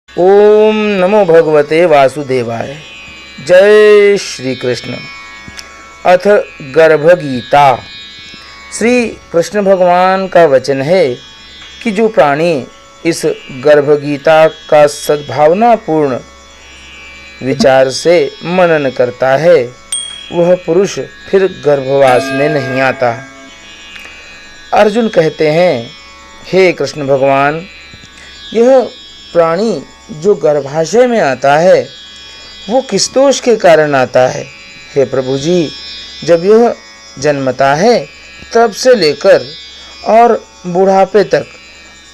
ओम नमो भगवते वासुदेवाय। जय श्री कृष्ण। अथ गर्भगीता। श्री कृष्ण भगवान का वचन है कि जो प्राणी इस गर्भगीता का सद्भावनापूर्ण विचार से मनन करता है वह पुरुष फिर गर्भवास में नहीं आता। अर्जुन कहते हैं, हे कृष्ण भगवान, यह प्राणी जो गर्भाशय में आता है वो किस दोष के कारण आता है? हे प्रभु जी, जब यह जन्मता है तब से लेकर और बुढ़ापे तक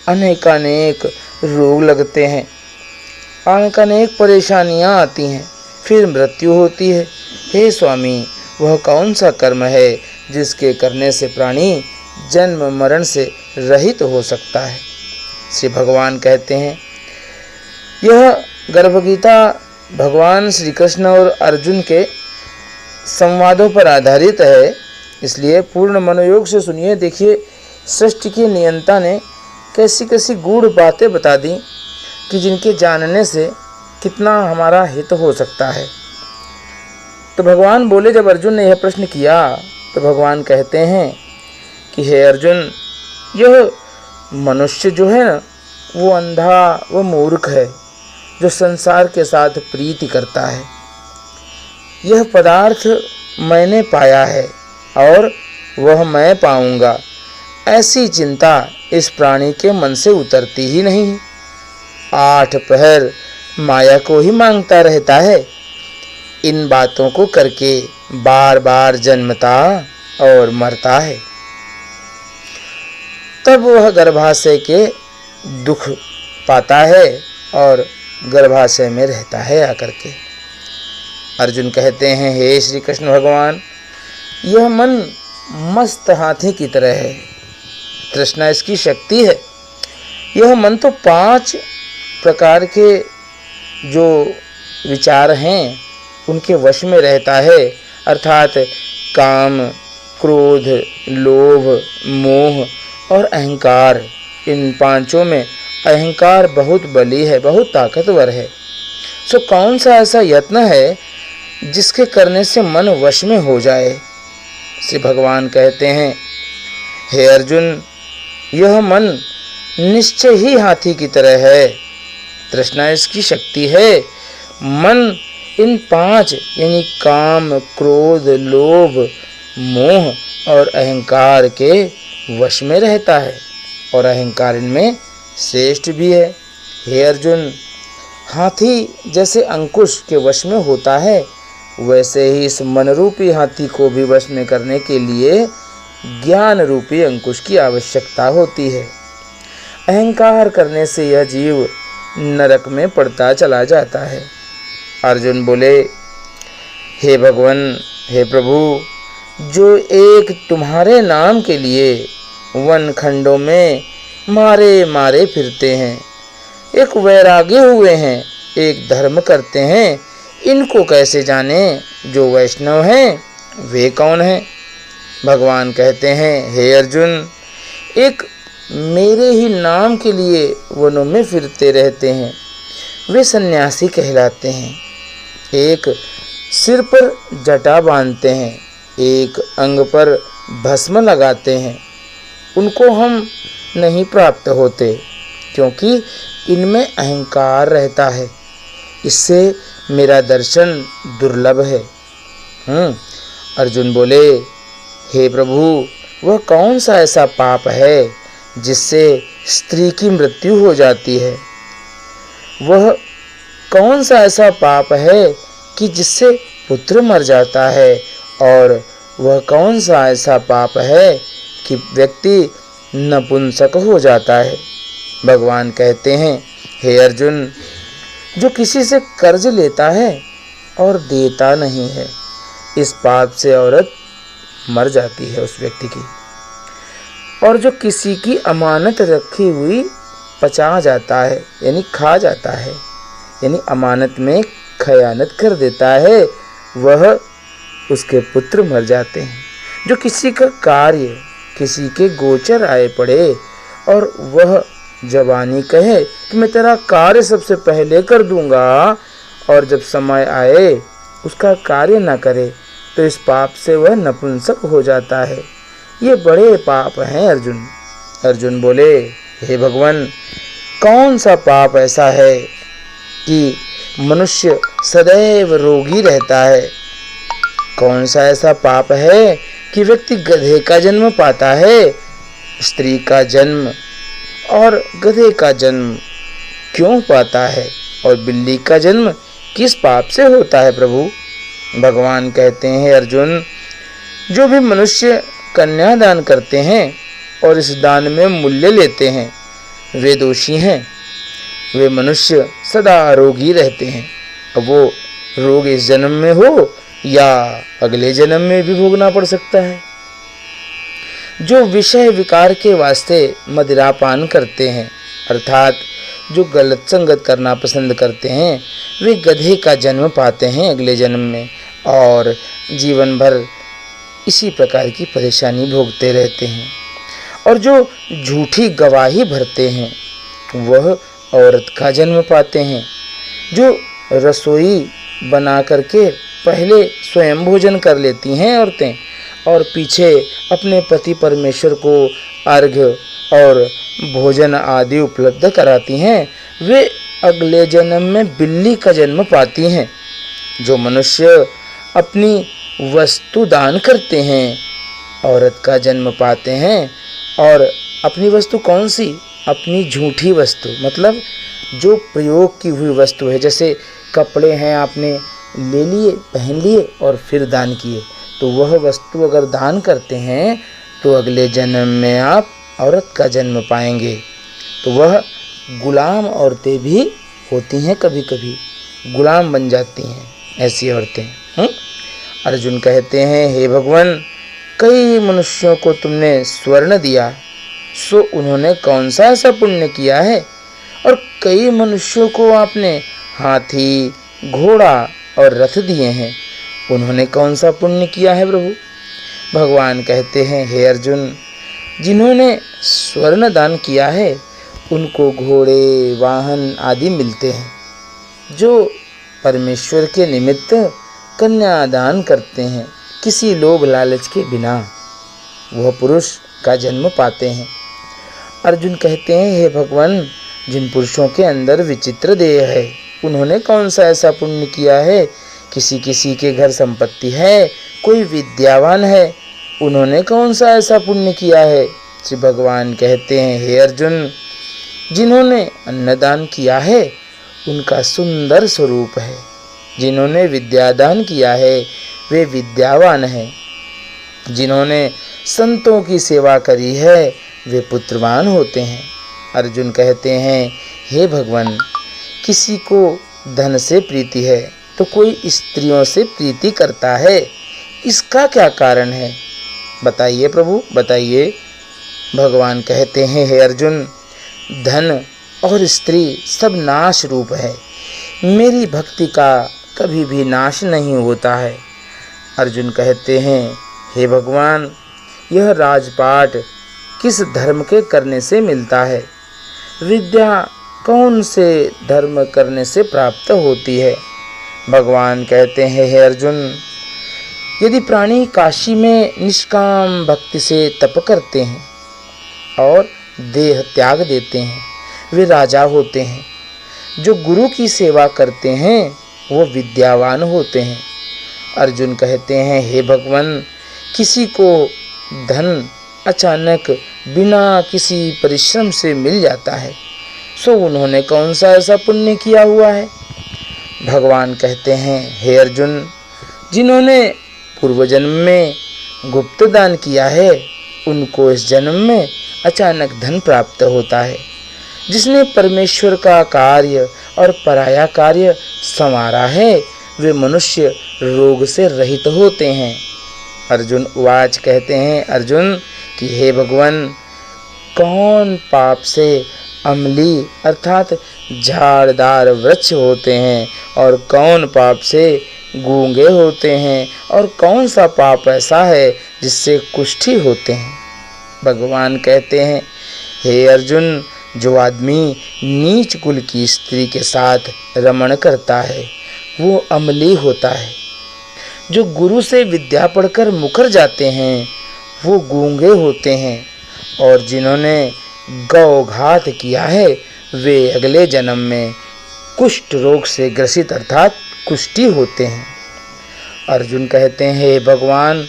अनेकानेक रोग लगते हैं, अनेकानेक परेशानियां आती हैं, फिर मृत्यु होती है। हे स्वामी, वह कौन सा कर्म है जिसके करने से प्राणी जन्म मरण से रहित हो सकता है? श्री भगवान कहते हैं, यह गर्भगीता भगवान श्री कृष्ण और अर्जुन के संवादों पर आधारित है, इसलिए पूर्ण मनोयोग से सुनिए। देखिए, सृष्टि के नियंता ने कैसी कैसी गूढ़ बातें बता दी कि जिनके जानने से कितना हमारा हित हो सकता है। तो भगवान बोले, जब अर्जुन ने यह प्रश्न किया तो भगवान कहते हैं कि हे अर्जुन, यह मनुष्य जो है ना, वो अंधा, वो मूर्ख है जो संसार के साथ प्रीति करता है। यह पदार्थ मैंने पाया है और वह मैं पाऊंगा, ऐसी चिंता इस प्राणी के मन से उतरती ही नहीं। 8 पहर माया को ही मांगता रहता है। इन बातों को करके बार बार जन्मता और मरता है, तब वह गर्भाशय के दुख पाता है और गर्भाशय में रहता है आकर के। अर्जुन कहते हैं, हे श्री कृष्ण भगवान, यह मन मस्त हाथी की तरह है, तृष्णा इसकी शक्ति है। यह मन तो 5 प्रकार के जो विचार हैं उनके वश में रहता है, अर्थात काम, क्रोध, लोभ, मोह और अहंकार। इन 5 में अहंकार बहुत बली है, बहुत ताकतवर है। सो कौन सा ऐसा यत्न है जिसके करने से मन वश में हो जाए? श्री भगवान कहते हैं, हे अर्जुन, यह मन निश्चय ही हाथी की तरह है, तृष्णा इसकी शक्ति है। मन इन 5 यानी काम, क्रोध, लोभ, मोह और अहंकार के वश में रहता है और अहंकार इनमें श्रेष्ठ भी है। हे अर्जुन, हाथी जैसे अंकुश के वश में होता है, वैसे ही इस मन रूपी हाथी को भी वश में करने के लिए ज्ञान रूपी अंकुश की आवश्यकता होती है। अहंकार करने से यह जीव नरक में पड़ता चला जाता है। अर्जुन बोले, हे भगवान, हे प्रभु, जो एक तुम्हारे नाम के लिए वन खंडों में मारे मारे फिरते हैं, एक वैरागी हुए हैं, एक धर्म करते हैं, इनको कैसे जाने? जो वैष्णव हैं वे कौन हैं? भगवान कहते हैं, हे अर्जुन, एक मेरे ही नाम के लिए वनों में फिरते रहते हैं, वे सन्यासी कहलाते हैं। एक सिर पर जटा बांधते हैं, एक अंग पर भस्म लगाते हैं, उनको हम नहीं प्राप्त होते, क्योंकि इनमें अहंकार रहता है, इससे मेरा दर्शन दुर्लभ है। अर्जुन बोले, हे प्रभु, वह कौन सा ऐसा पाप है जिससे स्त्री की मृत्यु हो जाती है? वह कौन सा ऐसा पाप है कि जिससे पुत्र मर जाता है? और वह कौन सा ऐसा पाप है कि व्यक्ति नपुंसक हो जाता है? भगवान कहते हैं, हे अर्जुन, जो किसी से कर्ज लेता है और देता नहीं है, इस पाप से औरत मर जाती है उस व्यक्ति की। और जो किसी की अमानत रखी हुई पचा जाता है यानी खा जाता है, यानी अमानत में खयानत कर देता है, वह उसके पुत्र मर जाते हैं। जो किसी का कार्य किसी के गोचर आए पड़े और वह जवानी कहे कि मैं तेरा कार्य सबसे पहले कर दूंगा, और जब समय आए उसका कार्य न करे तो इस पाप से वह नपुंसक हो जाता है। ये बड़े पाप हैं अर्जुन। अर्जुन बोले, हे भगवान, कौन सा पाप ऐसा है कि मनुष्य सदैव रोगी रहता है? कौन सा ऐसा पाप है कि व्यक्ति गधे का जन्म पाता है? स्त्री का जन्म और गधे का जन्म क्यों पाता है, और बिल्ली का जन्म किस पाप से होता है प्रभु? भगवान कहते हैं, अर्जुन, जो भी मनुष्य कन्यादान करते हैं और इस दान में मूल्य लेते हैं वे दोषी हैं। वे मनुष्य सदा रोगी रहते हैं। अब वो रोग इस जन्म में हो या अगले जन्म में भी भोगना पड़ सकता है। जो विषय विकार के वास्ते मदिरापान करते हैं, अर्थात जो गलत संगत करना पसंद करते हैं, वे गधे का जन्म पाते हैं अगले जन्म में, और जीवन भर इसी प्रकार की परेशानी भोगते रहते हैं। और जो झूठी गवाही भरते हैं वह औरत का जन्म पाते हैं। जो रसोई बना करके पहले स्वयं भोजन कर लेती हैं औरतें और पीछे अपने पति परमेश्वर को अर्घ्य और भोजन आदि उपलब्ध कराती हैं, वे अगले जन्म में बिल्ली का जन्म पाती हैं। जो मनुष्य अपनी वस्तु दान करते हैं औरत का जन्म पाते हैं। और अपनी वस्तु कौन सी? अपनी झूठी वस्तु, मतलब जो प्रयोग की हुई वस्तु है। जैसे कपड़े हैं, आपने ले लिए, पहन लिए और फिर दान किए, तो वह वस्तु अगर दान करते हैं तो अगले जन्म में आप औरत का जन्म पाएंगे। तो वह गुलाम औरतें भी होती हैं, कभी कभी गुलाम बन जाती हैं ऐसी औरतें। अर्जुन कहते हैं, हे भगवान, कई मनुष्यों को तुमने स्वर्ण दिया, सो उन्होंने कौन सा ऐसा पुण्य किया है? और कई मनुष्यों को आपने हाथी, घोड़ा और रथ दिए हैं, उन्होंने कौन सा पुण्य किया है प्रभु? भगवान कहते हैं, हे अर्जुन, जिन्होंने स्वर्ण दान किया है उनको घोड़े, वाहन आदि मिलते हैं। जो परमेश्वर के निमित्त कन्यादान करते हैं किसी लोभ लालच के बिना, वह पुरुष का जन्म पाते हैं। अर्जुन कहते हैं, हे भगवान, जिन पुरुषों के अंदर विचित्र देह है उन्होंने कौन सा ऐसा पुण्य किया है? किसी किसी के घर संपत्ति है, कोई विद्यावान है, उन्होंने कौन सा ऐसा पुण्य किया है? श्री भगवान कहते हैं, हे अर्जुन, जिन्होंने अन्नदान किया है उनका सुंदर स्वरूप है। जिन्होंने विद्यादान किया है वे विद्यावान हैं। जिन्होंने संतों की सेवा करी है वे पुत्रवान होते हैं। अर्जुन कहते हैं, हे भगवान, किसी को धन से प्रीति है तो कोई स्त्रियों से प्रीति करता है, इसका क्या कारण है? बताइए प्रभु, बताइए। भगवान कहते हैं, हे अर्जुन, धन और स्त्री सब नाश रूप है, मेरी भक्ति का कभी भी नाश नहीं होता है। अर्जुन कहते हैं, हे भगवान, यह राजपाट किस धर्म के करने से मिलता है? विद्या कौन से धर्म करने से प्राप्त होती है? भगवान कहते हैं, हे अर्जुन, यदि प्राणी काशी में निष्काम भक्ति से तप करते हैं और देह त्याग देते हैं वे राजा होते हैं। जो गुरु की सेवा करते हैं वो विद्यावान होते हैं। अर्जुन कहते हैं, हे भगवान, किसी को धन अचानक बिना किसी परिश्रम से मिल जाता है, सो उन्होंने कौन सा ऐसा पुण्य किया हुआ है? भगवान कहते हैं, हे अर्जुन, जिन्होंने पूर्व जन्म में गुप्त दान किया है उनको इस जन्म में अचानक धन प्राप्त होता है। जिसने परमेश्वर का कार्य और पराया कार्य संवारा है वे मनुष्य रोग से रहित होते हैं। अर्जुन उवाच कहते हैं, अर्जुन कि हे भगवान, कौन पाप से अम्ली अर्थात झाड़दार वृक्ष होते हैं और कौन पाप से गूंगे होते हैं, और कौन सा पाप ऐसा है जिससे कुष्ठी होते हैं? भगवान कहते हैं, हे अर्जुन, जो आदमी नीच कुल की स्त्री के साथ रमण करता है वो अमली होता है। जो गुरु से विद्या पढ़कर मुकर जाते हैं वो गूंगे होते हैं। और जिन्होंने गौघात किया है वे अगले जन्म में कुष्ठ रोग से ग्रसित अर्थात कुष्ठी होते हैं। अर्जुन कहते हैं, हे भगवान,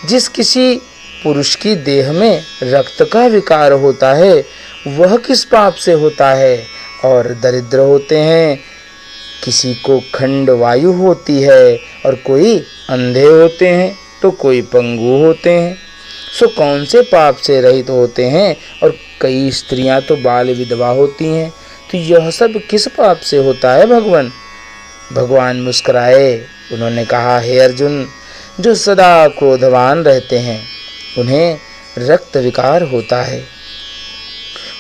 जिस किसी पुरुष की देह में रक्त का विकार होता है वह किस पाप से होता है? और दरिद्र होते हैं, किसी को खंड वायु होती है और कोई अंधे होते हैं तो कोई पंगु होते हैं। सो कौन से पाप से रहित होते हैं? और कई स्त्रियां तो बाल विधवा होती हैं, तो यह सब किस पाप से होता है भगवान? भगवान मुस्कुराए। उन्होंने कहा, हे अर्जुन, जो सदा क्रोधवान रहते हैं उन्हें रक्त विकार होता है।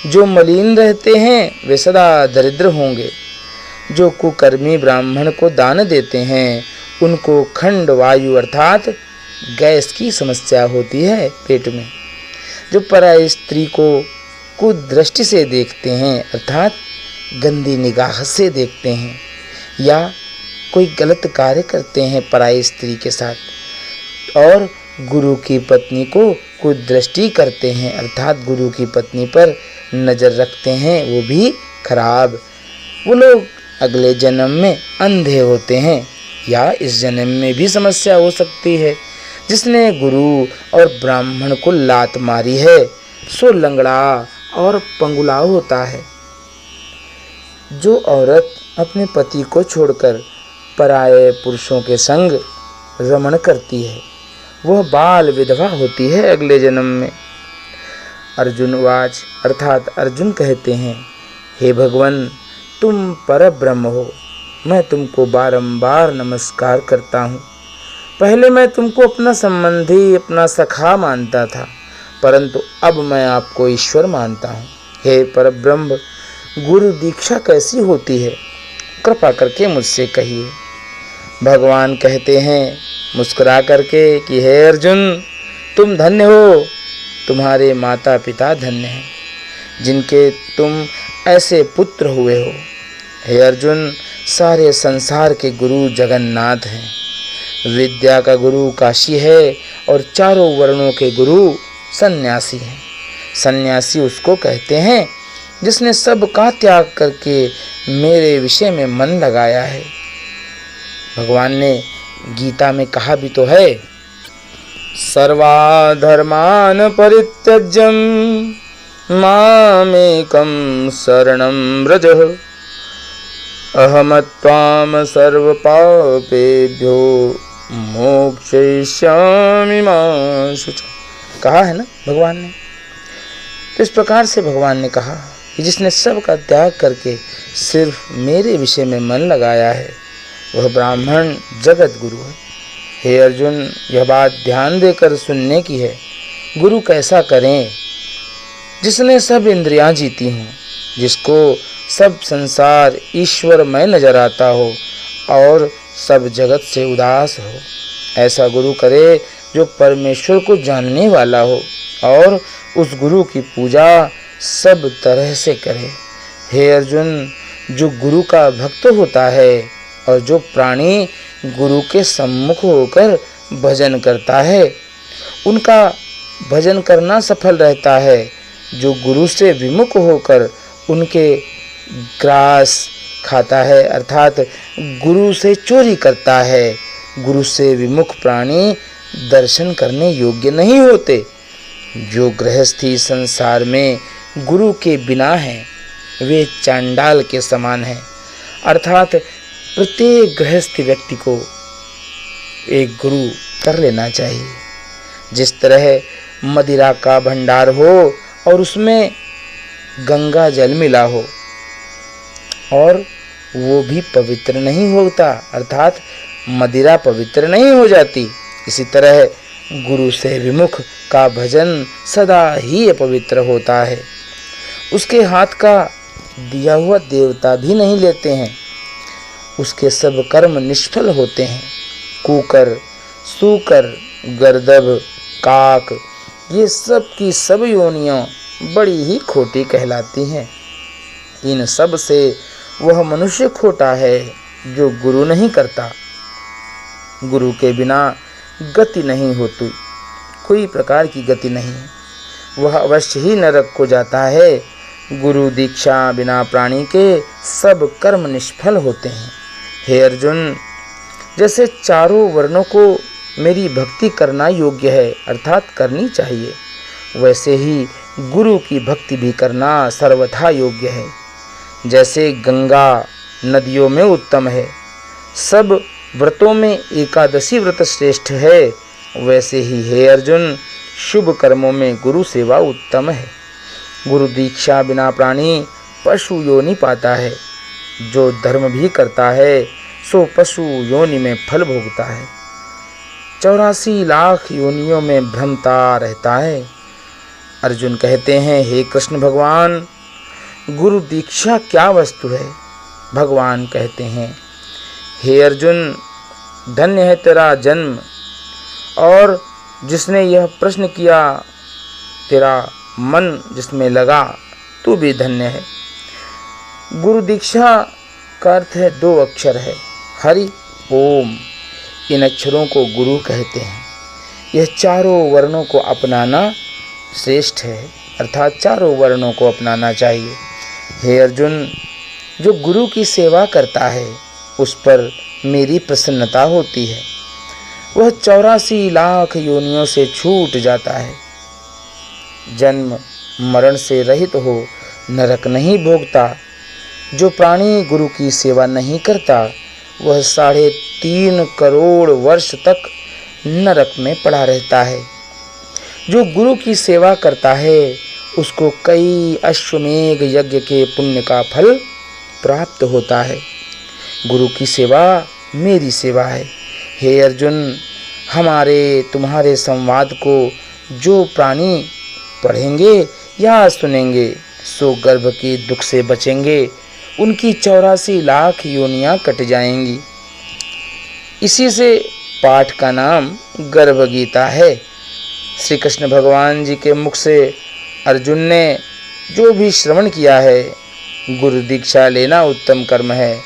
जो मलिन रहते हैं वे सदा दरिद्र होंगे। जो कुकर्मी ब्राह्मण को दान देते हैं उनको खंड वायु अर्थात गैस की समस्या होती है पेट में। जो पराई स्त्री को कुदृष्टि से देखते हैं अर्थात गंदी निगाह से देखते हैं, या कोई गलत कार्य करते हैं पराई स्त्री के साथ, और गुरु की पत्नी को कुदृष्टि करते हैं अर्थात गुरु की पत्नी पर नज़र रखते हैं, वो भी खराब। वो लोग अगले जन्म में अंधे होते हैं, या इस जन्म में भी समस्या हो सकती है। जिसने गुरु और ब्राह्मण को लात मारी है सो लंगड़ा और पंगुला होता है। जो औरत अपने पति को छोड़कर पराये पुरुषों के संग रमण करती है वह बाल विधवा होती है अगले जन्म में। अर्जुन वाच अर्थात अर्जुन कहते हैं, हे भगवान, तुम पर ब्रह्म हो, मैं तुमको बारंबार नमस्कार करता हूँ। पहले मैं तुमको अपना संबंधी, अपना सखा मानता था, परंतु अब मैं आपको ईश्वर मानता हूँ। हे परब्रह्म, गुरु दीक्षा कैसी होती है? कृपा करके मुझसे कहिए। भगवान कहते हैं मुस्कुरा करके कि हे अर्जुन, तुम धन्य हो, तुम्हारे माता पिता धन्य हैं जिनके तुम ऐसे पुत्र हुए हो। हे अर्जुन, सारे संसार के गुरु जगन्नाथ हैं। विद्या का गुरु काशी है और चारों वर्णों के गुरु सन्यासी हैं। सन्यासी उसको कहते हैं जिसने सब का त्याग करके मेरे विषय में मन लगाया है। भगवान ने गीता में कहा भी तो है, सर्वाधर्मान परित्यज्यं मामेकं शरणं व्रज अहमत्वाम सर्वपापेभ्यो मोक्षयिष्यामि मा शुचः। कहा है ना भगवान ने। तो इस प्रकार से भगवान ने कहा कि जिसने सब का त्याग करके सिर्फ मेरे विषय में मन लगाया है वह ब्राह्मण जगत गुरु है। हे अर्जुन, यह बात ध्यान देकर सुनने की है। गुरु कैसा करें? जिसने सब इंद्रियां जीती हों, जिसको सब संसार ईश्वरमय नजर आता हो और सब जगत से उदास हो, ऐसा गुरु करे जो परमेश्वर को जानने वाला हो और उस गुरु की पूजा सब तरह से करे। हे अर्जुन, जो गुरु का भक्त होता है और जो प्राणी गुरु के सम्मुख होकर भजन करता है उनका भजन करना सफल रहता है। जो गुरु से विमुख होकर उनके ग्रास खाता है अर्थात गुरु से चोरी करता है, गुरु से विमुख प्राणी दर्शन करने योग्य नहीं होते। जो गृहस्थी संसार में गुरु के बिना हैं वे चांडाल के समान हैं। अर्थात प्रत्येक गृहस्थ व्यक्ति को एक गुरु कर लेना चाहिए। जिस तरह मदिरा का भंडार हो और उसमें गंगा जल मिला हो और वो भी पवित्र नहीं होता अर्थात मदिरा पवित्र नहीं हो जाती, इसी तरह गुरु से विमुख का भजन सदा ही अपवित्र होता है। उसके हाथ का दिया हुआ देवता भी नहीं लेते हैं, उसके सब कर्म निष्फल होते हैं। कुकर, सूकर, गर्दभ, काक, ये सब की सब योनियां बड़ी ही खोटी कहलाती हैं। इन सब से वह मनुष्य खोटा है जो गुरु नहीं करता। गुरु के बिना गति नहीं होती, कोई प्रकार की गति नहीं, वह अवश्य ही नरक को जाता है। गुरु दीक्षा बिना प्राणी के सब कर्म निष्फल होते हैं। हे अर्जुन, जैसे चारों वर्णों को मेरी भक्ति करना योग्य है अर्थात करनी चाहिए, वैसे ही गुरु की भक्ति भी करना सर्वथा योग्य है। जैसे गंगा नदियों में उत्तम है, सब व्रतों में एकादशी व्रत श्रेष्ठ है, वैसे ही हे अर्जुन शुभ कर्मों में गुरु सेवा उत्तम है। गुरु दीक्षा बिना प्राणी पशु योनि पाता है। जो धर्म भी करता है सो पशु योनि में फल भोगता है। 84 लाख योनियों में भ्रमता रहता है। अर्जुन कहते हैं, हे कृष्ण भगवान, गुरु दीक्षा क्या वस्तु है? भगवान कहते हैं, हे अर्जुन, धन्य है तेरा जन्म और जिसने यह प्रश्न किया, तेरा मन जिसमें लगा, तू भी धन्य है। गुरु दीक्षा का अर्थ है 2 अक्षर है, हरि ओम। इन अक्षरों को गुरु कहते हैं। यह चारों वर्णों को अपनाना श्रेष्ठ है, अर्थात चारों वर्णों को अपनाना चाहिए। हे अर्जुन, जो गुरु की सेवा करता है उस पर मेरी प्रसन्नता होती है। वह 84 लाख योनियों से छूट जाता है, जन्म मरण से रहित हो नरक नहीं भोगता। जो प्राणी गुरु की सेवा नहीं करता वह 3.5 करोड़ वर्ष तक नरक में पड़ा रहता है। जो गुरु की सेवा करता है उसको कई अश्वमेघ यज्ञ के पुण्य का फल प्राप्त होता है। गुरु की सेवा मेरी सेवा है। हे अर्जुन, हमारे तुम्हारे संवाद को जो प्राणी पढ़ेंगे या सुनेंगे सो गर्भ के दुख से बचेंगे, उनकी 84 लाख योनियां कट जाएंगी। इसी से पाठ का नाम गर्भ गीता है। श्री कृष्ण भगवान जी के मुख से अर्जुन ने जो भी श्रवण किया है, गुरु दीक्षा लेना उत्तम कर्म है,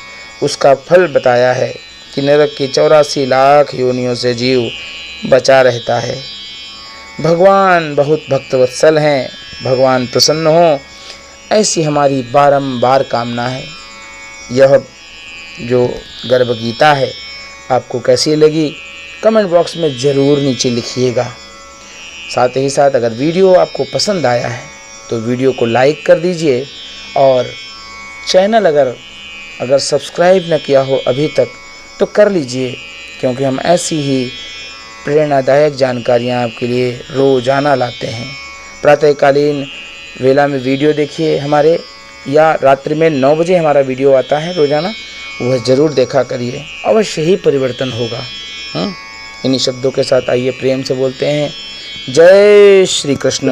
उसका फल बताया है कि नरक की 84 लाख योनियों से जीव बचा रहता है। भगवान बहुत भक्तवत्सल हैं, भगवान प्रसन्न हो, ऐसी हमारी बारंबार कामना है। यह जो गर्भ गीता है आपको कैसी लगी कमेंट बॉक्स में ज़रूर नीचे लिखिएगा। साथ ही साथ अगर वीडियो आपको पसंद आया है तो वीडियो को लाइक कर दीजिए और चैनल अगर सब्सक्राइब न किया हो अभी तक तो कर लीजिए, क्योंकि हम ऐसी ही प्रेरणादायक जानकारियाँ आपके लिए रोज़ाना लाते हैं। प्रातःकालीन वेला में वीडियो देखिए हमारे, या रात्रि में 9 बजे हमारा वीडियो आता है रोज़ाना, वह ज़रूर देखा करिए, अवश्य ही परिवर्तन होगा। इन्हीं शब्दों के साथ आइए प्रेम से बोलते हैं, जय श्री कृष्ण।